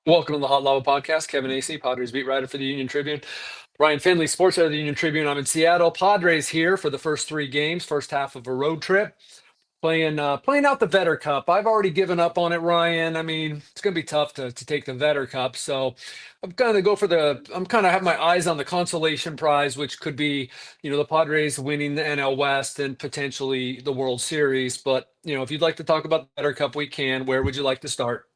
Welcome to the Hot Lava Podcast. Kevin Acee, Padres beat writer for the Union-Tribune. Ryan Finley, sports editor of the Union-Tribune. I'm in Seattle. Padres here for the first three games, first half of a road trip, playing out the Vetter Cup. I've already given up on it, Ryan. I mean, it's going to be tough to take the Vetter Cup, so I'm going to go for I'm kind of have my eyes on the consolation prize, which could be, the Padres winning the NL West and potentially the World Series. But if you'd like to talk about the Vetter Cup, we can. Where would you like to start?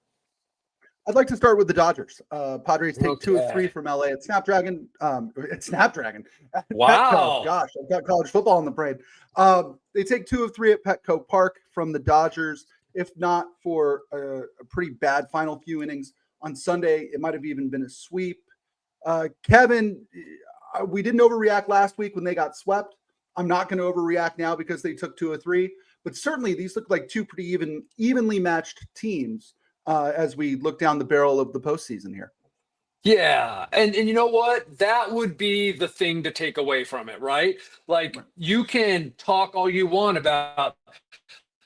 I'd like to start with the Dodgers. Padres take 2 of 3 Okay. from LA at Snapdragon. At Snapdragon. At Petco. Wow. Gosh, I've got college football in the brain. They take 2 of 3 at Petco Park from the Dodgers. If not for a pretty bad final few innings on Sunday, it might have even been a sweep. Kevin, we didn't overreact last week when they got swept. I'm not going to overreact now because they took 2 of 3. But certainly these look like two pretty evenly matched teams. As we look down the barrel of the postseason here. Yeah. And you know what? That would be the thing to take away from it, right? Like you can talk all you want about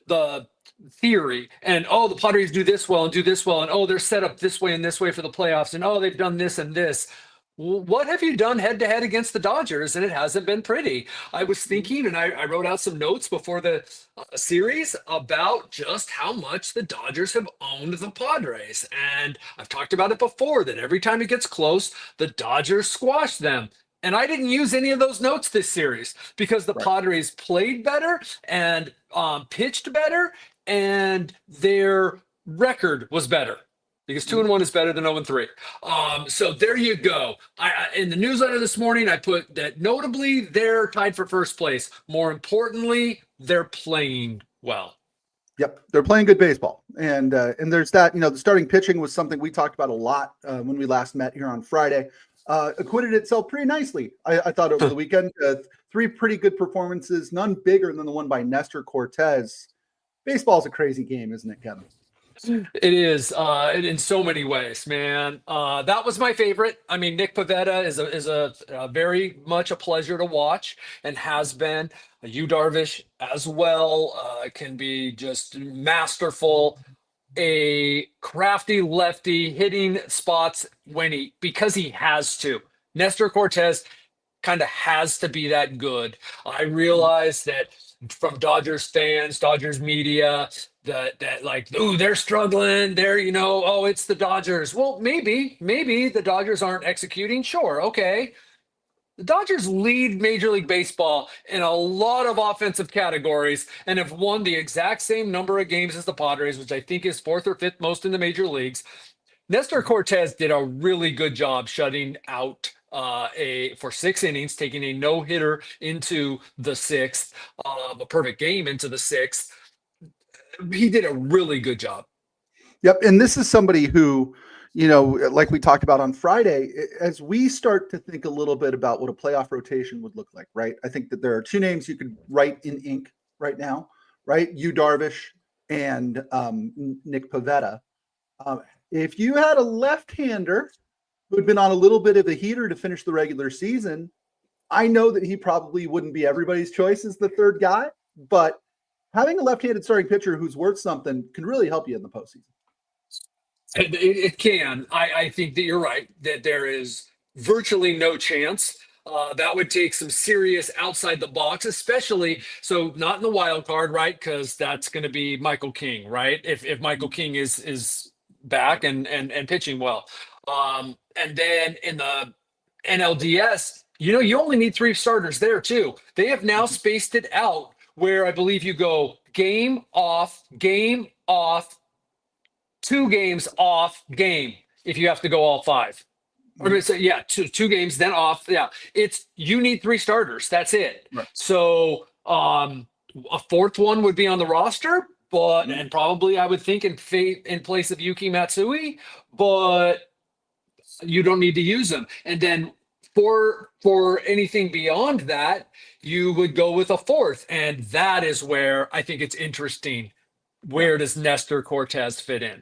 the theory and the Padres do this well and do this well and they're set up this way and this way for the playoffs and they've done this and this. What have you done head to head against the Dodgers? And it hasn't been pretty. I was thinking, and I wrote out some notes before the series about just how much the Dodgers have owned the Padres. And I've talked about it before that every time it gets close, the Dodgers squash them. And I didn't use any of those notes this series because the Right. Padres played better and pitched better, and their record was better because 2-1 is better than 0-3. So there you go. In the newsletter this morning, I put that notably they're tied for first place. More importantly, they're playing well. Yep, they're playing good baseball, and there's that. The starting pitching was something we talked about a lot when we last met here on Friday. Acquitted itself pretty nicely, I thought, over the weekend. 3 pretty good performances, none bigger than the one by Nestor Cortez. Baseball's a crazy game, isn't it, Kevin? It is in so many ways, man. That was my favorite. I mean, Nick Pivetta is a very much a pleasure to watch and has been. Yu Darvish as well can be just masterful. A crafty lefty hitting spots because he has to. Nestor Cortez kind of has to be that good. I realize that from Dodgers fans, Dodgers media, that like, ooh, they're struggling. It's the Dodgers. Well, maybe the Dodgers aren't executing. Sure, okay. The Dodgers lead Major League Baseball in a lot of offensive categories and have won the exact same number of games as the Padres, which I think is 4th or 5th most in the major leagues. Nestor Cortez did a really good job shutting out for 6 innings, taking a no-hitter into the 6th, a perfect game into the 6th. He did a really good job. Yep, and this is somebody who, like we talked about on Friday, as we start to think a little bit about what a playoff rotation would look like, right? I think that there are 2 names you could write in ink right now, right? Yu Darvish and Nick Pivetta. If you had a left-hander who had been on a little bit of a heater to finish the regular season, I know that he probably wouldn't be everybody's choice as the third guy, but having a left-handed starting pitcher who's worth something can really help you in the postseason. It can. I think that you're right, that there is virtually no chance. That would take some serious outside the box, especially so not in the wild card, right? Because that's going to be Michael King, right? If Michael King is back and pitching well, and then in the NLDS, you only need 3 starters there too. They have now spaced it out where I believe you go game off, 2 games off, game if you have to go all 5. Or so, yeah, two games, then off. Yeah, you need 3 starters. That's it. Right. So a 4th one would be on the roster, and probably I would think in place of Yuki Matsui, but you don't need to use them. And then for anything beyond that, you would go with a 4th, and that is where I think it's interesting. Where does Nestor Cortez fit in?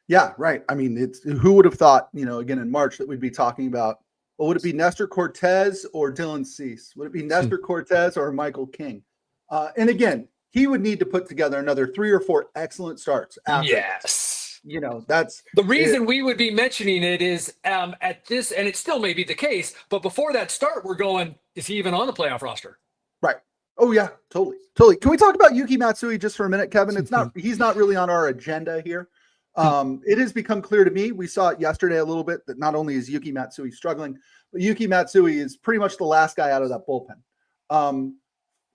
Yeah, right. I mean, who would have thought, again in March that we'd be talking about, well, would it be Nestor Cortez or Dylan Cease? Would it be Nestor Cortez or Michael King? And again, he would need to put together another 3 or 4 excellent starts after. Yes. That's The it. reason we would be mentioning it is at this, and it still may be the case, but before that start, we're going, is he even on the playoff roster? Right. Oh yeah, totally. Totally. Can we talk about Yuki Matsui just for a minute, Kevin? He's not really on our agenda here. It has become clear to me, we saw it yesterday a little bit, that not only is Yuki Matsui struggling, but Yuki Matsui is pretty much the last guy out of that bullpen.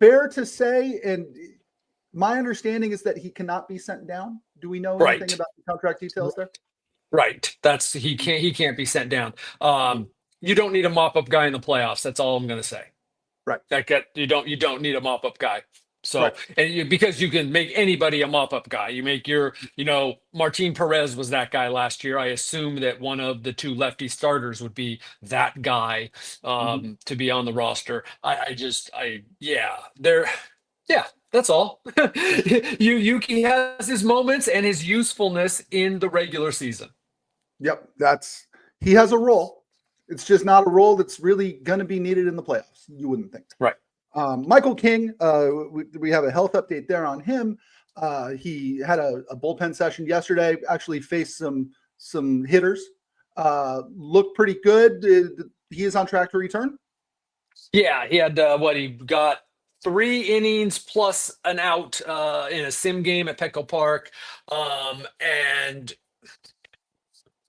Fair to say, and my understanding is that he cannot be sent down. Do we know anything Right. about the contract details there? Right. He can't be sent down. You don't need a mop-up guy in the playoffs. That's all I'm going to say. Right. You don't need a mop-up guy. So, Right. because you can make anybody a mop-up guy. You make Martin Perez was that guy last year. I assume that one of the two lefty starters would be that guy to be on the roster. Yeah, that's all. Yuki has his moments and his usefulness in the regular season. Yep. He has a role. It's just not a role that's really going to be needed in the playoffs. You wouldn't think. Right. Michael King, we have a health update there on him. He had a bullpen session yesterday, actually faced some hitters, looked pretty good. He is on track to return. Yeah, he had he got 3 innings plus an out in a sim game at Petco Park. And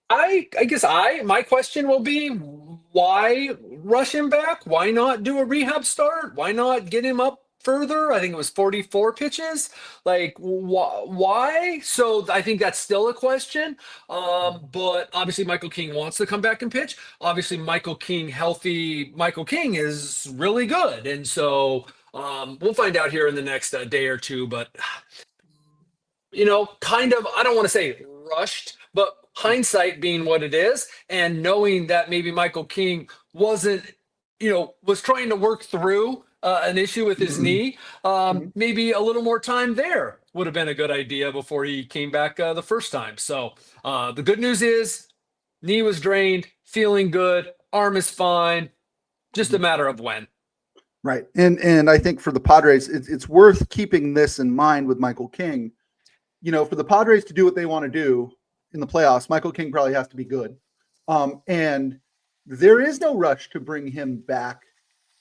I guess my question will be, why rush him back? Why not do a rehab start? Why not get him up further? I think it was 44 pitches. Like, why? So I think that's still a question. But obviously Michael King wants to come back and pitch. Obviously healthy Michael King is really good. And so we'll find out here in the next day or two. But kind of, I don't want to say rushed, but hindsight being what it is, and knowing that maybe Michael King was trying to work through an issue with his knee, maybe a little more time there would have been a good idea before he came back the first time. So the good news is knee was drained, feeling good, arm is fine, just a matter of when. Right. And I think for the Padres, it's worth keeping this in mind with Michael King. For the Padres to do what they want to do in the playoffs, Michael King probably has to be good. And there is no rush to bring him back,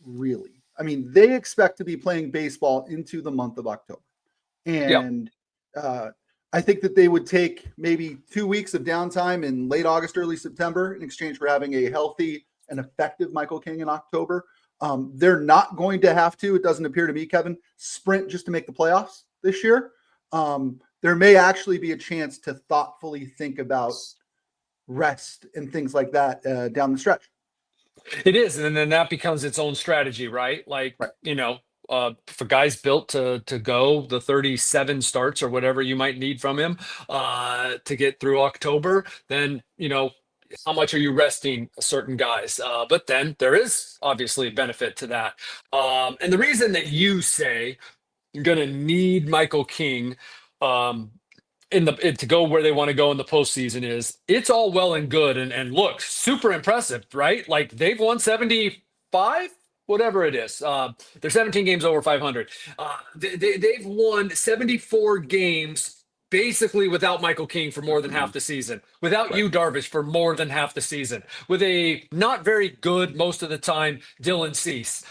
really. I mean, they expect to be playing baseball into the month of October. And I think that they would take maybe 2 weeks of downtime in late August, early September in exchange for having a healthy and effective Michael King in October. They're not going to have to, it doesn't appear to me, Kevin, sprint just to make the playoffs this year. There may actually be a chance to thoughtfully think about rest and things like that down the stretch. It is, and then that becomes its own strategy, right? Like, Right. If a guy's built to go the 37 starts or whatever you might need from him to get through October, then how much are you resting certain guys? But then there is obviously a benefit to that. And the reason that you say you're going to need Michael King to go where they want to go in the postseason is, it's all well and good and look super impressive, right? Like, they've won 75, whatever it is. They're 17 games over 500. They've won 74 games basically without Michael King for more than half the season, without Yu Darvish for more than half the season, with a not very good most of the time Dylan Cease.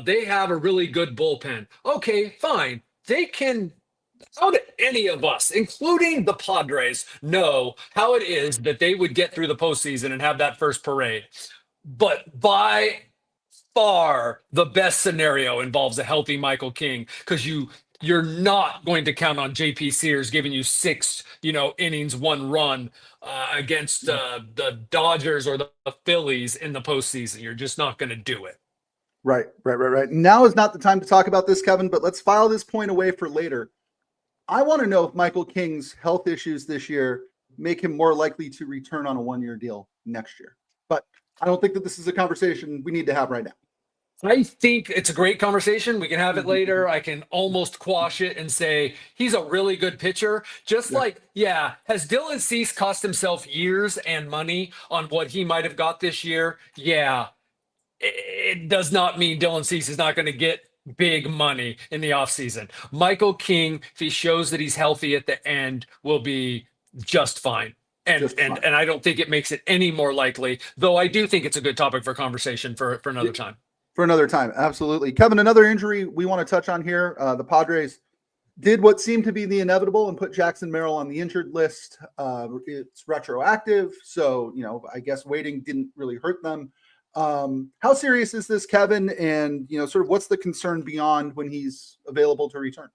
They have a really good bullpen. Okay, fine. They can. How did any of us, including the Padres, know how it is that they would get through the postseason and have that first parade? But by far, the best scenario involves a healthy Michael King, because you're not going to count on JP Sears giving you 6 innings, 1 run against the Dodgers or the Phillies in the postseason. You're just not going to do it. Right. Now is not the time to talk about this, Kevin, but let's file this point away for later. I want to know if Michael King's health issues this year make him more likely to return on a 1-year deal next year. But I don't think that this is a conversation we need to have right now. I think it's a great conversation. We can have it later. I can almost quash it and say he's a really good pitcher. Has Dylan Cease cost himself years and money on what he might have got this year? Yeah. It does not mean Dylan Cease is not going to get big money in the offseason. Michael King, if he shows that he's healthy at the end, will be just fine. And I don't think it makes it any more likely, though I do think it's a good topic for conversation for another time. For another time, absolutely. Kevin, another injury we want to touch on here. The Padres did what seemed to be the inevitable and put Jackson Merrill on the injured list. It's retroactive, so I guess waiting didn't really hurt them. How serious is this, Kevin? And sort of what's the concern beyond when he's available to return?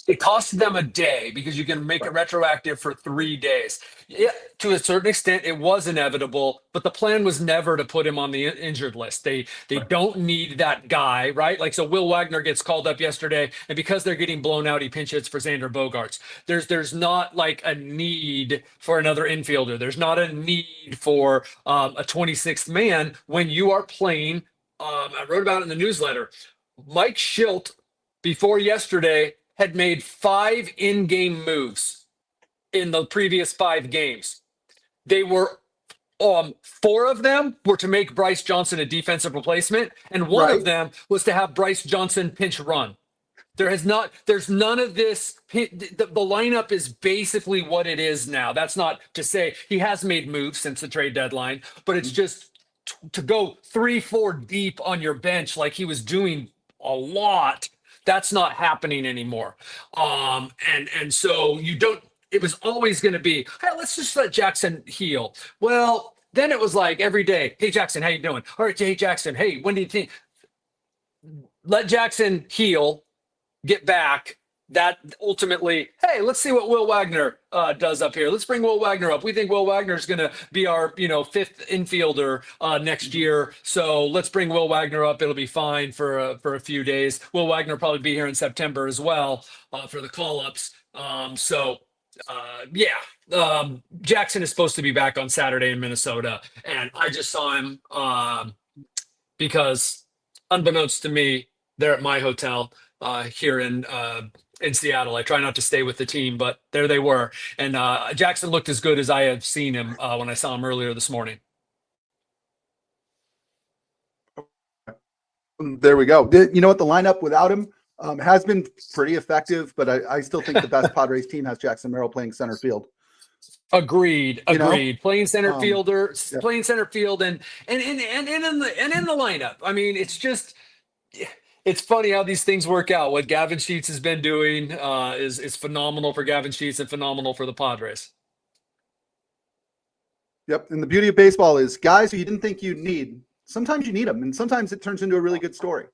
It cost them a day because you can make it retroactive for 3 days. Yeah, to a certain extent, it was inevitable, but the plan was never to put him on the injured list. They don't need that guy, right? Like, so Will Wagner gets called up yesterday, and because they're getting blown out, he pinch hits for Xander Bogaerts. There's not like a need for another infielder. There's not a need for a 26th man when you are playing. I wrote about it in the newsletter. Mike Schilt, before yesterday, had made 5 in-game moves in the previous 5 games. They were 4 of them were to make Bryce Johnson a defensive replacement, and one of them was to have Bryce Johnson pinch run. There's none of this. The lineup is basically what it is now. That's not to say he has made moves since the trade deadline, but it's just to go 3-4 deep on your bench like he was doing a lot. That's not happening anymore. And so you don't, it was always going to be, hey, let's just let Jackson heal. Well, then it was like every day, hey, Jackson, how you doing? All right, hey, Jackson, hey, when do you think? Let Jackson heal, get back. That ultimately, hey, let's see what Will Wagner does up here. Let's bring Will Wagner up. We think Will Wagner is going to be our, 5th infielder next year. So let's bring Will Wagner up. It'll be fine for a few days. Will Wagner will probably be here in September as well for the call-ups. Jackson is supposed to be back on Saturday in Minnesota, and I just saw him because, unbeknownst to me, they're at my hotel here in Seattle. I try not to stay with the team, but there they were. And Jackson looked as good as I have seen him when I saw him earlier this morning. There we go. You know what? The lineup without him has been pretty effective, but I still think the best Padres team has Jackson Merrill playing center field. Agreed. Playing center fielder, playing center field, and in the lineup. I mean, it's just. It's funny how these things work out. What Gavin Sheets has been doing is phenomenal for Gavin Sheets and phenomenal for the Padres. Yep. And the beauty of baseball is guys who you didn't think you'd need, sometimes you need them, and sometimes it turns into a really good story.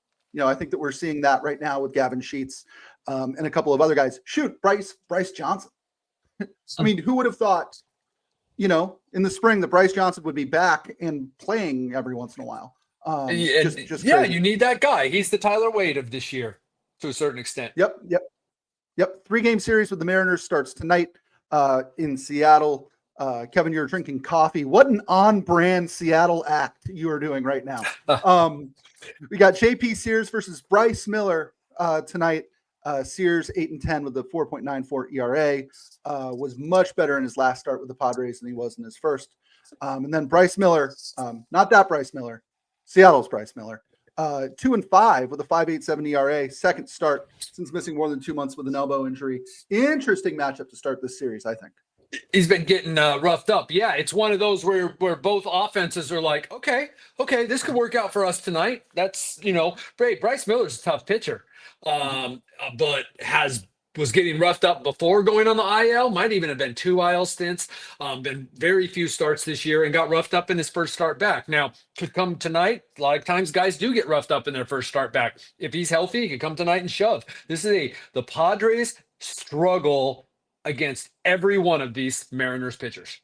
I think that we're seeing that right now with Gavin Sheets and a couple of other guys. Shoot, Bryce Johnson. I mean, who would have thought, in the spring that Bryce Johnson would be back and playing every once in a while? You need that guy. He's the Tyler Wade of this year to a certain extent. Yep. 3-game series with the Mariners starts tonight in Seattle. Kevin, you're drinking coffee. What an on-brand Seattle act you are doing right now. We got JP Sears versus Bryce Miller tonight. Sears 8-10 with a 4.94 ERA. Was much better in his last start with the Padres than he was in his first. And then Bryce Miller, not that Bryce Miller, Seattle's Bryce Miller, 2-5 with a 5.87 ERA. Second start since missing more than 2 months with an elbow injury. Interesting matchup to start this series, I think. He's been getting roughed up. Yeah, it's one of those where both offenses are like, okay, this could work out for us tonight. That's great. Bryce Miller's a tough pitcher, but was getting roughed up before going on the IL. Might even have been 2 IL stints. Been very few starts this year and got roughed up in his first start back. Now, could come tonight. A lot of times guys do get roughed up in their first start back. If he's healthy, he could come tonight and shove. The Padres struggle against every one of these Mariners pitchers.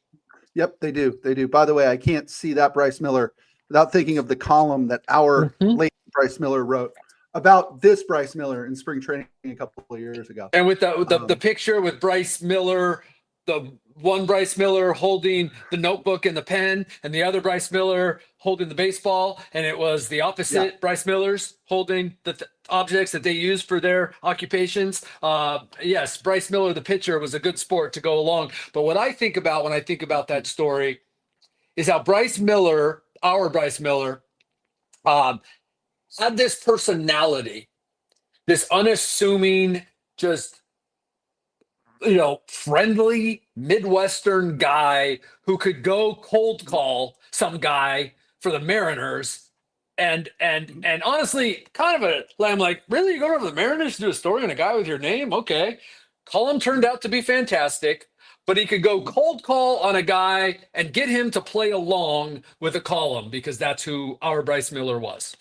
Yep, they do. By the way, I can't see that Bryce Miller without thinking of the column that our late Bryce Miller wrote about this Bryce Miller in spring training a couple of years ago. And with the picture with Bryce Miller, the one Bryce Miller holding the notebook and the pen, and the other Bryce Miller holding the baseball, and it was the opposite Bryce Millers holding the objects that they use for their occupations. Yes, Bryce Miller, the pitcher, was a good sport to go along. But what I think about when I think about that story is how Bryce Miller, our Bryce Miller, had this personality, this unassuming, just friendly Midwestern guy who could go cold call some guy for the Mariners. And honestly, kind of I'm like, really? You going over to the Mariners to do a story on a guy with your name? Okay. Column turned out to be fantastic, but he could go cold call on a guy and get him to play along with a column because that's who our Bryce Miller was.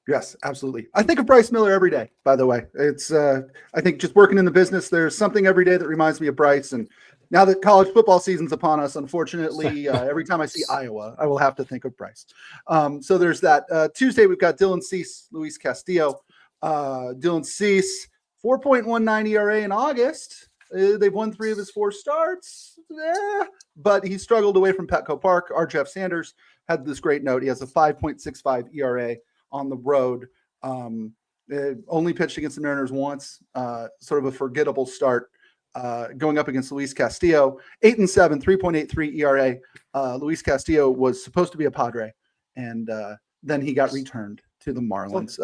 Yes, absolutely. I think of Bryce Miller every day, by the way. It's I think just working in the business, there's something every day that reminds me of Bryce. And now that college football season's upon us, unfortunately, every time I see Iowa, I will have to think of Bryce. So there's that. Tuesday, we've got Dylan Cease, Luis Castillo. Dylan Cease, 4.19 ERA in August. They've won 3 of his 4 starts. But he struggled away from Petco Park. Our Jeff Sanders had this great note. He has a 5.65 ERA on the road. Only pitched against the Mariners once, sort of a forgettable start. Going up against Luis Castillo, 8-7, 3.83 ERA. Luis Castillo was supposed to be a Padre, and then he got returned to the Marlins.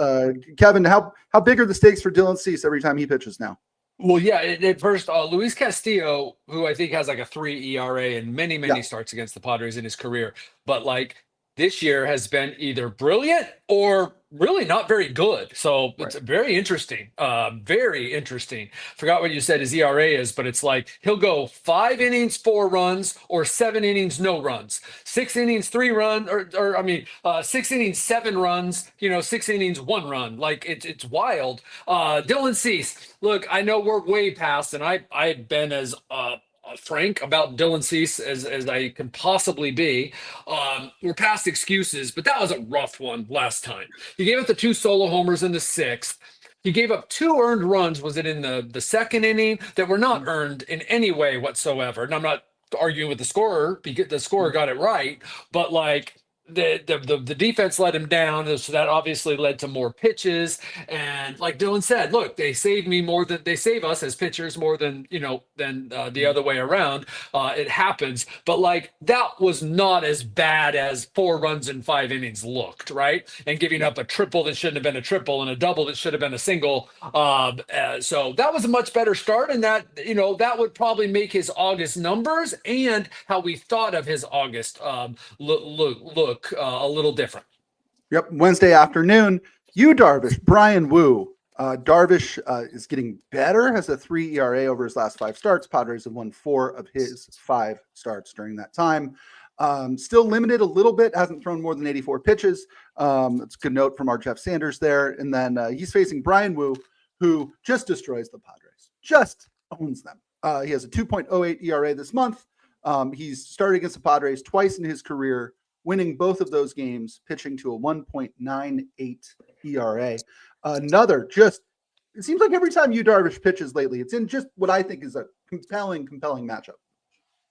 Kevin, how big are the stakes for Dylan Cease every time he pitches now? Well, yeah, at first, Luis Castillo, who I think has like a 3 ERA and many starts against the Padres in his career, but like this year has been either brilliant or really not very good. So it's very interesting. Very interesting. Forgot what you said his ERA is, but it's like he'll go 5 innings, 4 runs, or 7 innings, no runs. 6 innings, 3 runs, or 6 innings, 7 runs. 6 innings, 1 run. Like it's wild. Dylan Cease. Look, I know we're way past, and I've been as frank about Dylan Cease as I can possibly be. We're past excuses, but that was a rough one last time. He gave up the 2 solo homers in the 6th. He gave up 2 earned runs. Was it in the second inning that were not earned in any way whatsoever? And I'm not arguing with the scorer because the scorer got it right, but like the defense let him down, so that obviously led to more pitches. And like Dylan said, look, they save us as pitchers more than the other way around. It happens, but like that was not as bad as 4 runs in 5 innings looked, right? And giving up a triple that shouldn't have been a triple and a double that should have been a single. So that was a much better start, and that would probably make his August numbers and how we thought of his August look a little different. Yep. Wednesday afternoon, Darvish, Brian Wu. Darvish is getting better, has a 3 ERA over his last 5 starts. Padres have won 4 of his 5 starts during that time. Still limited a little bit, hasn't thrown more than 84 pitches. That's a good note from our Jeff Sanders there. And then he's facing Brian Wu, who just destroys the Padres, just owns them. He has a 2.08 ERA this month. He's started against the Padres twice in his career, winning both of those games, pitching to a 1.98 ERA. It seems like every time Darvish pitches lately, it's in just what I think is a compelling matchup.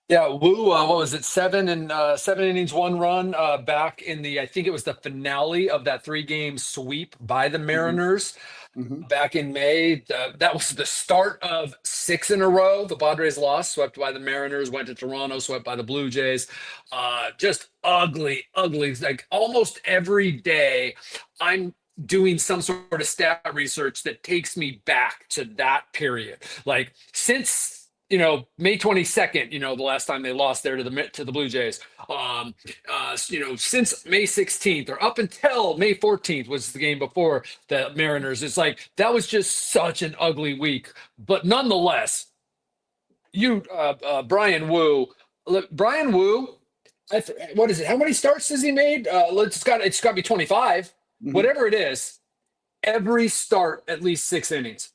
Yeah, Wu, what was it? 7 innings, 1 run back in I think it was the finale of that 3-game sweep by the Mariners. Back in May. That was the start of 6 in a row. The Padres lost, swept by the Mariners, went to Toronto, swept by the Blue Jays. Just ugly. Like almost every day, I'm doing some sort of stat research that takes me back to that period. Like since May 22nd, the last time they lost there to the Blue Jays. Since May 16th or up until May 14th was the game before the Mariners. It's like that was just such an ugly week. But nonetheless, Brian Wu, what is it? How many starts has he made? It's got to be 25. Whatever it is, every start at least 6 innings.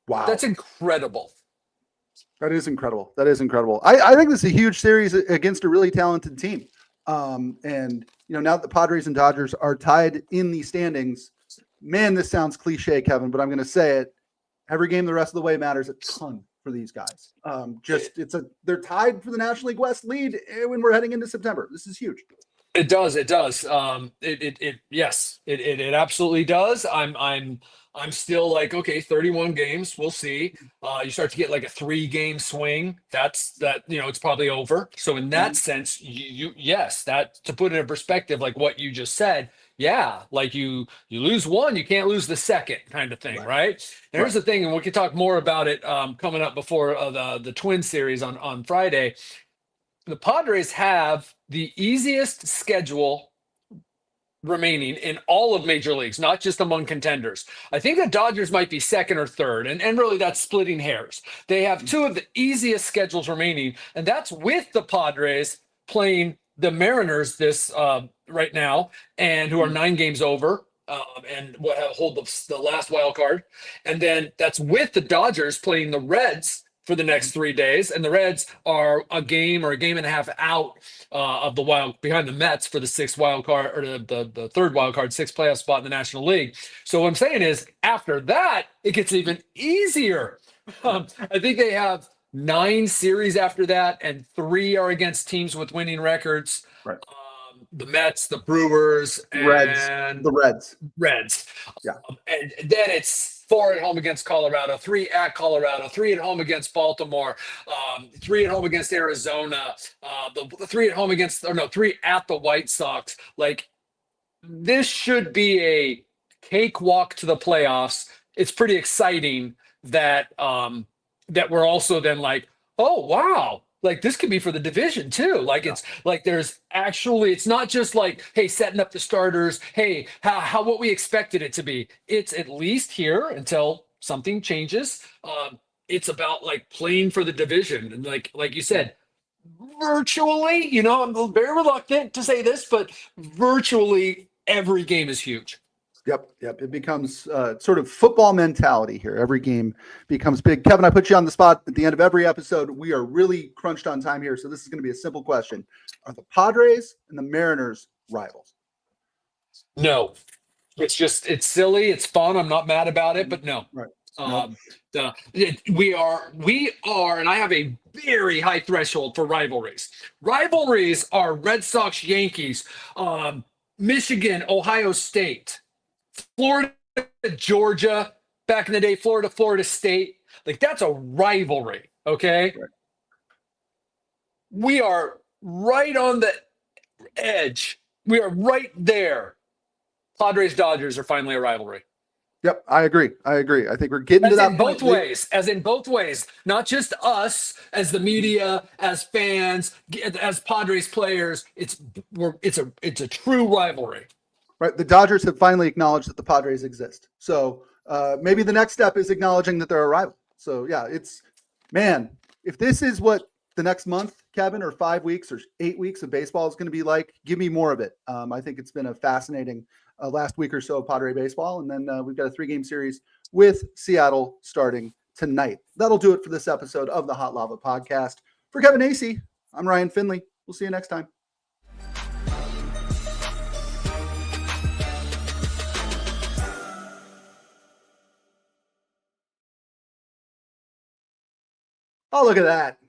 Wow, that's incredible. That is incredible. I think this is a huge series against a really talented team. And now that the Padres and Dodgers are tied in the standings, man, this sounds cliche, Kevin, but I'm going to say it. Every game the rest of the way matters a ton for these guys. They're tied for the National League West lead when we're heading into September. This is huge. It does. It absolutely does. I'm still like, okay, 31 games. We'll see. You start to get like a 3-game swing. It's probably over. So in that sense, yes, that to put it in perspective, like what you just said, yeah, like you lose one, you can't lose the second kind of thing, Right. right? And here's Right. the thing, and we can talk more about it coming up before the Twin series on Friday. The Padres have the easiest schedule remaining in all of major leagues, not just among contenders. I think the Dodgers might be second or third, and really that's splitting hairs. They have two of the easiest schedules remaining, and that's with the Padres playing the Mariners this right now, and who are 9 games over. And what hold the last wild card, and then that's with the Dodgers playing the Reds for the next 3 days, and the Reds are a game or a game and a half out of the wild behind the Mets for the sixth wild card or the third wild card, sixth playoff spot in the National League. So what I'm saying is, after that, it gets even easier. I think they have 9 series after that, and 3 are against teams with winning records. Right. The Mets, the Brewers, Reds. and The Reds. Reds. Yeah. And then it's 4 at home against Colorado, 3 at Colorado, 3 at home against Baltimore, 3 at home against Arizona, the 3 at home against, or no, 3 at the White Sox. Like, this should be a cakewalk to the playoffs. It's pretty exciting that that we're also then like, oh wow, like this could be for the division too. Like it's like there's actually, it's not just like, hey, setting up the starters, hey, how what we expected it to be. It's at least here until something changes. It's about like playing for the division, and like you said, virtually, I'm very reluctant to say this, but virtually every game is huge. Yep. It becomes sort of football mentality here. Every game becomes big. Kevin, I put you on the spot at the end of every episode. We are really crunched on time here, so this is going to be a simple question. Are the Padres and the Mariners rivals? No, it's silly. It's fun. I'm not mad about it, but no. Right. Um, we are, and I have a very high threshold for rivalries. Rivalries are Red Sox, Yankees, Michigan, Ohio State, Florida, Georgia, back in the day, Florida State. Like, that's a rivalry. Okay. Right. We are right on the edge. We are right there. Padres Dodgers are finally a rivalry. Yep, I agree. I think we're getting to that point. As in both ways, not just us as the media, as fans, as Padres players. It's a true rivalry. Right. The Dodgers have finally acknowledged that the Padres exist. So maybe the next step is acknowledging that they're a rival. So yeah, if this is what the next month, Kevin, or 5 weeks or 8 weeks of baseball is going to be like, give me more of it. I think it's been a fascinating last week or so of Padre baseball. And then we've got a 3-game series with Seattle starting tonight. That'll do it for this episode of the Hot Lava Podcast. For Kevin Acee, I'm Ryan Finley. We'll see you next time. Oh, look at that.